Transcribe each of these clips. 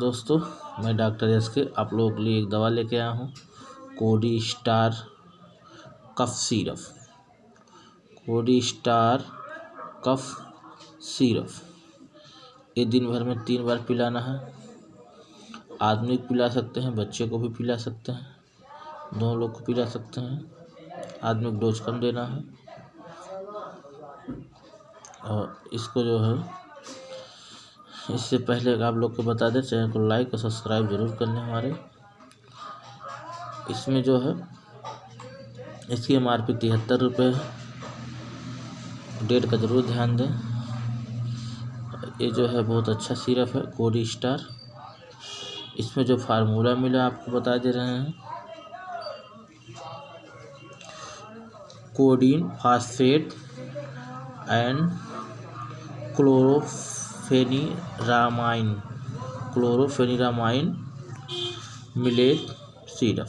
दोस्तों, मैं doctor S के आप लोगों के लिए एक दवा लेके आया हूँ। कोडी स्टार कफ सिरप। कोडी स्टार कफ सिरप ये दिन भर में 3 बार पिलाना है। आदमी को पिला सकते हैं, बच्चे को भी पिला सकते हैं, दोनों लोग को पिला सकते हैं। आदमी को डोज कम देना है। और इसको जो है, इससे पहले आप लोग को बता दें, चैनल को लाइक और सब्सक्राइब जरूर कर लें हमारे। इसमें जो है, इसकी MRP 73 रुपये है। डेट का जरूर ध्यान दें। ये जो है बहुत अच्छा सिरप है, कोडी स्टार। इसमें जो फार्मूला मिला आपको बता दे रहे हैं। Codeine phosphate and chlorpheniramine maleate syrup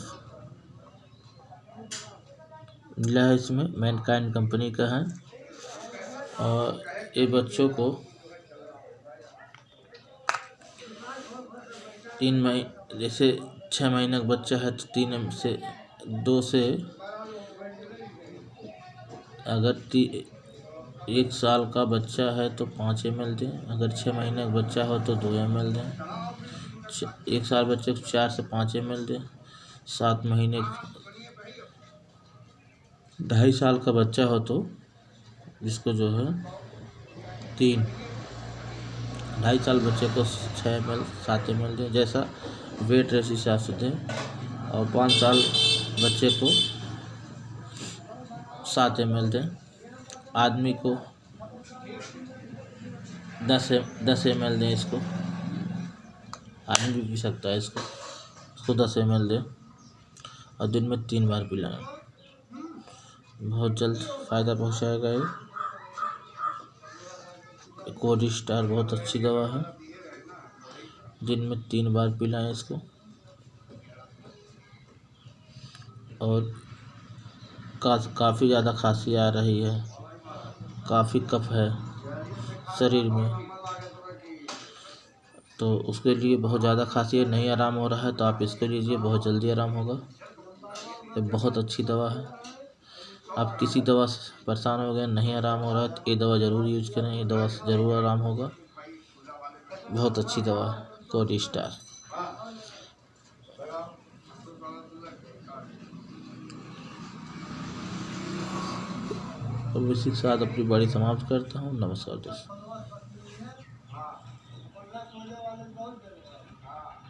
मिला है। इसमें मैनकाइंड कंपनी का है। और ये बच्चों को 3 महीने, जैसे 6 महीने का बच्चा है तो 2 से अगर 1 साल का बच्चा है तो 5 ml दें। अगर 6 महीने का बच्चा हो तो 2 ml दें। 1 साल बच्चे को 4 से 5 ml दें। 7 महीने 2.5 साल का बच्चा हो तो जिसको जो है 2.5 साल बच्चे को 6 ml 7 ml दें, जैसा वेट रेस हिसाब से दें। और 5 साल बच्चे को 7 ml दें। आदमी को 10 ml दें। इसको आदमी भी पी सकता है। इसको 10 ml दें और दिन में 3 बार पिलाएं। बहुत जल्द फ़ायदा पहुंचाएगा ये। कोडी स्टार बहुत अच्छी दवा है। दिन में 3 बार पिलाएं इसको। और काफ़ी ज़्यादा खांसी आ रही है, काफ़ी कफ है शरीर में, तो उसके लिए बहुत ज़्यादा खांसी है, नहीं आराम हो रहा है तो आप इसको लीजिए, बहुत जल्दी आराम होगा। ये बहुत अच्छी दवा है। आप किसी दवा से परेशान हो गए, नहीं आराम हो रहा है तो ये दवा ज़रूर यूज करें। ये दवा से ज़रूर आराम होगा। बहुत अच्छी दवा है कोडी स्टार। अब इसी के साथ अपनी बारी समाप्त करता हूँ। नमस्कार दोस्तों।